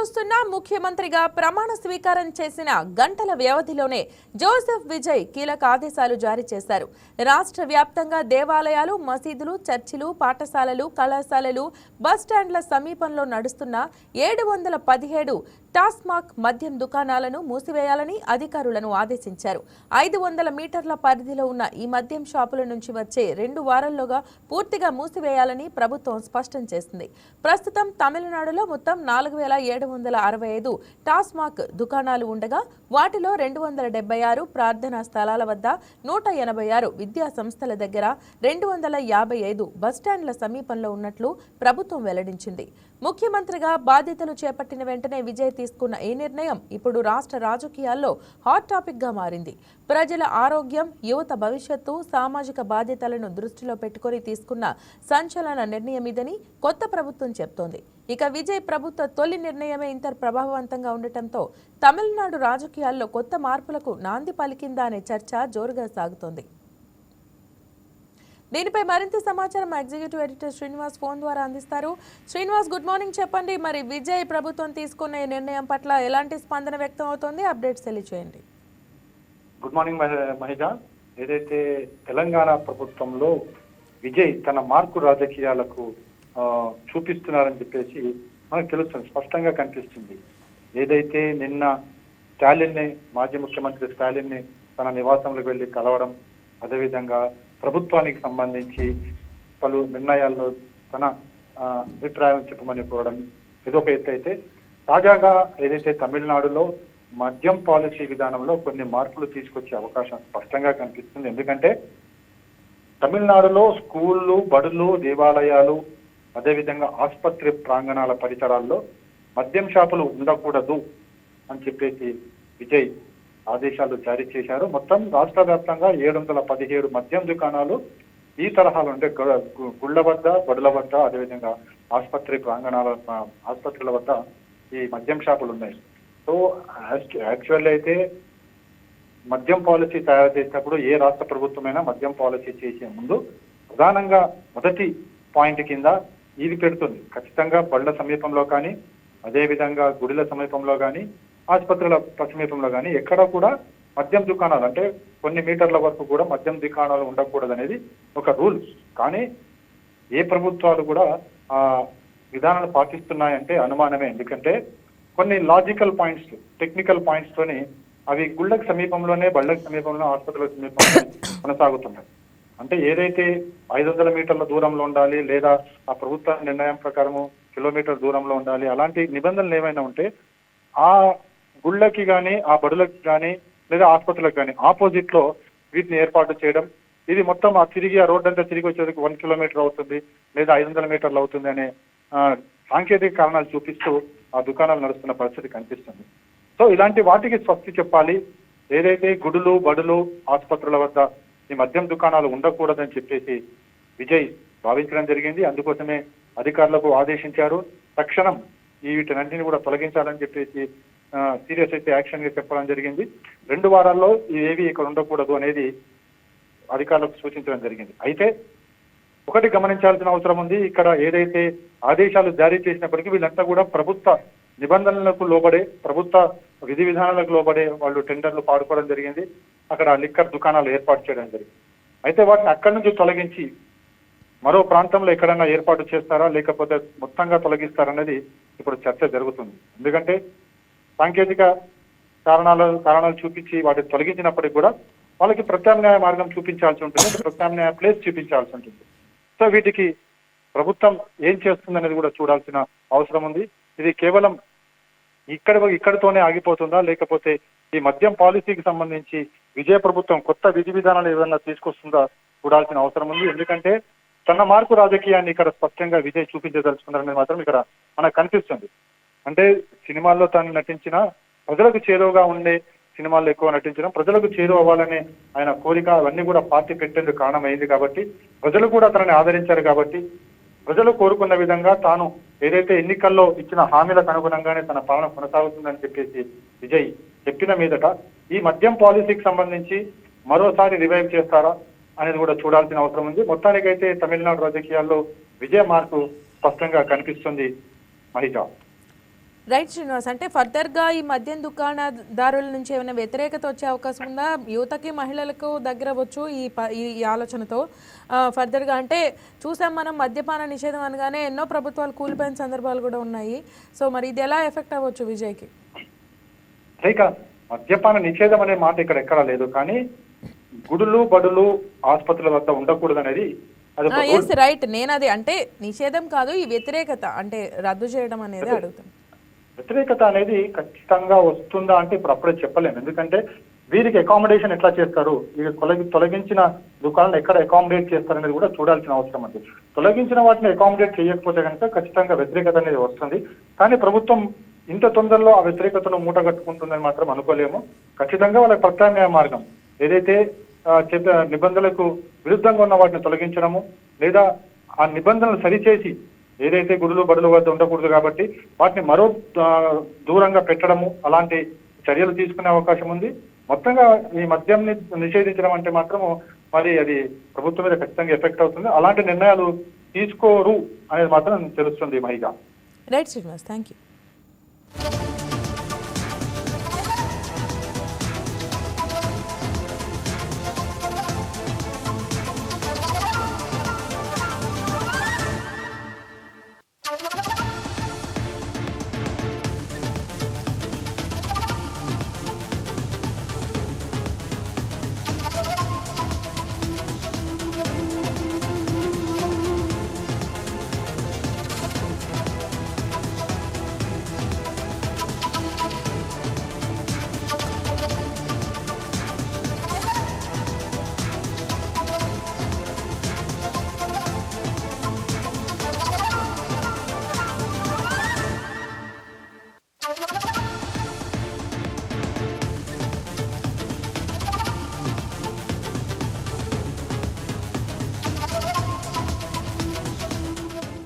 చూస్తున్నా ముఖ్యమంత్రిగా ప్రమాణ స్వీకారం చేసిన గంటల వ్యవధిలోనే జోసెఫ్ విజయ్ కీలక ఆదేశాలు జారీ చేశారు. రాష్ట్ర వ్యాప్తంగా దేవాలయాలు, మసీదులు, చర్చిలు, పాఠశాలలు, కళాశాలలు, బస్టాండ్ల సమీపంలో నడుస్తున్న 717 టాస్మాక్ మద్యం దుకాణాలను మూసివేయాలని అధికారులను ఆదేశించారు. 500 మీటర్ల పరిధిలో ఉన్న ఈ మద్యం షాపుల నుంచి వచ్చే 2 వారాల్లోగా పూర్తిగా మూసివేయాలని ప్రభుత్వం స్పష్టం చేసింది. ప్రస్తుతం తమిళనాడులో మొత్తం 4765 టాస్మాక్ దుకాణాలు ఉండగా వాటిలో 276 ప్రార్థనా స్థలాల వద్ద, 186 విద్యా సంస్థల దగ్గర, 255 బస్టాండ్ల సమీపంలో ఉన్నట్లు ప్రభుత్వం వెల్లడించింది. ముఖ్యమంత్రిగా బాధ్యతలు చేపట్టిన వెంటనే విజయ్ తీసుకున్న ఈ నిర్ణయం ఇప్పుడు రాష్ట్ర రాజకీయాల్లో హాట్ టాపిక్ గా మారింది. ప్రజల ఆరోగ్యం, యువత భవిష్యత్తు, సామాజిక బాధ్యతలను దృష్టిలో పెట్టుకుని తీసుకున్న సంచలన నిర్ణయం ఇదని కొత్త ప్రభుత్వం చెప్తోంది. ఇక విజయ్ ప్రభుత్వ తొలి నిర్ణయమే ఇంత ప్రభావవంతంగా ఉండటంతో తమిళనాడు రాజకీయాల్లో కొత్త మార్పులకు నాంది పలికిందా అనే చర్చ జోరుగా సాగుతోంది. దీనిపై మరింత సమాచారం ఎగ్జిక్యూటివ్ ఎడిటర్ శ్రీనివాస్ ఫోన్ ద్వారా అందిస్తారు. Srinivas, good morning. చెప్పండి, మరి విజయ్ ప్రభుత్వం తీసుకున్న నిర్ణయం పట్ల ఎలాంటి స్పందన వ్యక్తం అవుతోంది? అప్డేట్స్ తెలియజేయండి. గుడ్ మార్నింగ్ మహిళ. ఏదైతే తెలంగాణ ప్రభుత్వంలో విజయ్ తన మార్కు రాజకీయాలకు చూపిస్తున్నారని చెప్పేసి మనకు తెలుస్తుంది, స్పష్టంగా కనిపిస్తుంది. ఏదైతే నిన్న స్టాలిన్ని, మాజీ ముఖ్యమంత్రి స్టాలిన్ని తన నివాసంలోకి వెళ్లి కలవడం, అదేవిధంగా ప్రభుత్వానికి సంబంధించి పలు నిర్ణయాల్లో తన అభిప్రాయం చెప్పమని కోరడం ఇదొక ఎత్తు అయితే, తాజాగా ఏదైతే తమిళనాడులో మద్యం పాలసీ విధానంలో కొన్ని మార్పులు తీసుకొచ్చే అవకాశం స్పష్టంగా కనిపిస్తుంది. ఎందుకంటే తమిళనాడులో స్కూళ్ళు, బడులు, దేవాలయాలు, అదేవిధంగా ఆసుపత్రి ప్రాంగణాల పరిసరాల్లో మద్యం షాపులు ఉండకూడదు అని చెప్పేసి విజయ్ ఆదేశాలు జారీ చేశారు. మొత్తం రాష్ట్ర వ్యాప్తంగా 717 మద్యం దుకాణాలు ఈ తరహాలో, అంటే గుళ్ల వద్ద, బడుల వద్ద, అదేవిధంగా ఆసుపత్రుల వద్ద ఈ మద్యం షాపులు ఉన్నాయి. సో యాక్చువల్ అయితే మద్యం పాలసీ తయారు చేసినప్పుడు ఏ రాష్ట్ర ప్రభుత్వమైనా మద్యం పాలసీ చేసే ముందు ప్రధానంగా మొదటి పాయింట్ కింద ఇది పెడుతుంది. ఖచ్చితంగా బళ్ళ సమీపంలో కానీ, అదేవిధంగా గుడిల సమీపంలో కానీ, ఆసుపత్రుల సమీపంలో కానీ ఎక్కడ కూడా మద్యం దుకాణాలు, అంటే కొన్ని మీటర్ల వరకు కూడా మద్యం దుకాణాలు ఉండకూడదు అనేది ఒక రూల్. కానీ ఏ ప్రభుత్వాలు కూడా ఆ విధానాలు పాటిస్తున్నాయంటే అనుమానమే. ఎందుకంటే కొన్ని లాజికల్ పాయింట్స్, టెక్నికల్ పాయింట్స్ తోని అవి గుళ్ళకు సమీపంలోనే, బళ్ళకు సమీపంలో, ఆసుపత్రుల సమీపంలో కొనసాగుతున్నాయి. అంటే ఏదైతే 500 మీటర్ల దూరంలో ఉండాలి, లేదా ఆ ప్రభుత్వ నిర్ణయం ప్రకారము కిలోమీటర్ దూరంలో ఉండాలి, అలాంటి నిబంధనలు ఏమైనా ఉంటే ఆ గుళ్ళకి కానీ, ఆ బడులకు కానీ, లేదా ఆసుపత్రులకు కానీ ఆపోజిట్ లో వీటిని ఏర్పాటు చేయడం, ఇది మొత్తం ఆ రోడ్ అంతా తిరిగి వచ్చేందుకు 1 కిలోమీటర్ అవుతుంది, లేదా 500 మీటర్లు అవుతుంది అనే సాంకేతిక కారణాలు చూపిస్తూ ఆ దుకాణాలు నడుస్తున్న పరిస్థితి కనిపిస్తుంది. సో ఇలాంటి వాటికి స్వస్తి చెప్పాలి. ఏదైతే గుడులు, బడులు, ఆసుపత్రుల వద్ద ఈ మద్యం దుకాణాలు ఉండకూడదని చెప్పేసి విజయ్ భావించడం జరిగింది. అందుకోసమే అధికారులకు ఆదేశించారు. తక్షణం వీటినన్నింటినీ కూడా తొలగించాలని చెప్పేసి సీరియస్ అయితే యాక్షన్ గా చెప్పడం జరిగింది. 2 వారాల్లో ఇవేవి ఇక్కడ ఉండకూడదు అనేది అధికారులకు సూచించడం జరిగింది. అయితే ఒకటి గమనించాల్సిన అవసరం ఉంది. ఇక్కడ ఏదైతే ఆదేశాలు జారీ చేసినప్పటికీ వీళ్ళంతా కూడా ప్రభుత్వ నిబంధనలకు లోబడే, ప్రభుత్వ విధి విధానాలకు లోబడే వాళ్ళు టెండర్లు పాడుకోవడం జరిగింది. అక్కడ లిక్కర్ దుకాణాలు ఏర్పాటు చేయడం జరిగింది. అయితే వాటిని అక్కడి నుంచి తొలగించి మరో ప్రాంతంలో ఎక్కడైనా ఏర్పాటు చేస్తారా, లేకపోతే మొత్తంగా తొలగిస్తారనేది ఇప్పుడు చర్చ జరుగుతుంది. ఎందుకంటే సాంకేతిక కారణాలు చూపించి వాటిని తొలగించినప్పటికీ కూడా వాళ్ళకి ప్రత్యామ్నాయ మార్గం చూపించాల్సి ఉంటుంది, ప్రత్యామ్నాయ ప్లేస్ చూపించాల్సి ఉంటుంది. సో వీటికి ప్రభుత్వం ఏం చేస్తుందనేది కూడా చూడాల్సిన అవసరం ఉంది. ఇది కేవలం ఇక్కడితోనే ఆగిపోతుందా, లేకపోతే ఈ మద్యం పాలసీకి సంబంధించి విజయ ప్రభుత్వం కొత్త విధి విధానాలు ఏదైనా తీసుకొస్తుందా చూడాల్సిన అవసరం ఉంది. ఎందుకంటే తన మార్కు రాజకీయాన్ని ఇక్కడ స్పష్టంగా విజయ్ చూపించదలుచుకున్నారనేది మాత్రం ఇక్కడ మనకు కనిపిస్తుంది. అంటే సినిమాల్లో తాను నటించిన, ప్రజలకు చేరువగా ఉండే సినిమాల్లో ఎక్కువ నటించడం, ప్రజలకు చేరువ అవ్వాలనే ఆయన కోరిక, అవన్నీ కూడా పార్టీ పెట్టేందుకు కారణమైంది. కాబట్టి ప్రజలు కూడా తనని ఆదరించారు. కాబట్టి ప్రజలు కోరుకున్న విధంగా తాను ఏదైతే ఎన్నికల్లో ఇచ్చిన హామీలకు అనుగుణంగానే తన పాలన కొనసాగుతుందని చెప్పేసి విజయ్ చెప్పిన మీదట ఈ మద్యం పాలసీకి సంబంధించి మరోసారి రివైవ్ చేస్తారా అనేది కూడా చూడాల్సిన అవసరం ఉంది. మొత్తానికైతే తమిళనాడు రాజకీయాల్లో విజయ మార్పు స్పష్టంగా కనిపిస్తుంది. మహిళ రైట్ శ్రీనివాస్, అంటే ఫర్దర్గా ఈ మద్యం దుకాణదారుల నుంచి ఏమైనా వ్యతిరేకత వచ్చే అవకాశం ఉందా? యువతకి మహిళలకు దగ్గర అవ్వచ్చు ఈ ఆలోచనతో ఫర్దర్గా. అంటే చూసాం మనం మద్యపాన నిషేధం అనగానే ఎన్నో ప్రభుత్వాలు కూలిపోయిన సందర్భాలు కూడా ఉన్నాయి. సో మరి ఇది ఎలా ఎఫెక్ట్ అవ్వచ్చు విజయ్కి? ఇక మద్యపాన నిషేధం అనే మాట ఇక్కడ ఎక్కడా లేదు, కానీ గుడులు బడులు ఆసుపత్రుల వద్ద ఉండకూడదు అనేది ఎస్ రైట్, నేను అది అంటే నిషేధం కాదు, ఈ వ్యతిరేకత అంటే రద్దు చేయడం అనేది అడుగుతాను. వ్యతిరేకత అనేది ఖచ్చితంగా వస్తుందా అంటే ఇప్పుడు అప్పుడే చెప్పలేము. ఎందుకంటే వీరికి అకామిడేషన్ ఎట్లా చేస్తారు, వీరు తొలగించిన దుకాణాలను ఎక్కడ అకామిడేట్ చేస్తారనేది కూడా చూడాల్సిన అవసరం ఉంది. తొలగించిన వాటిని అకామిడేట్ చేయకపోతే కనుక ఖచ్చితంగా వ్యతిరేకత అనేది వస్తుంది. కానీ ప్రభుత్వం ఇంత తొందరలో ఆ వ్యతిరేకతను మూట కట్టుకుంటుందని మాత్రం అనుకోలేము. ఖచ్చితంగా వాళ్ళ ప్రత్యామ్నాయ మార్గం ఏదైతే చెప్పే నిబంధనలకు విరుద్ధంగా ఉన్న వాటిని తొలగించడము, లేదా ఆ నిబంధనలు సరిచేసి ఏదైతే గుడులు బడుల వద్ద ఉండకూడదు కాబట్టి వాటిని మరో దూరంగా పెట్టడము, అలాంటి చర్యలు తీసుకునే అవకాశం ఉంది. మొత్తంగా ఈ మద్యంని నిషేధించడం అంటే మాత్రము మరి అది ప్రభుత్వం మీద ఖచ్చితంగా ఎఫెక్ట్ అవుతుంది. అలాంటి నిర్ణయాలు తీసుకోరు అనేది మాత్రం తెలుస్తుంది మహిగా. Right Srinivas, thank you.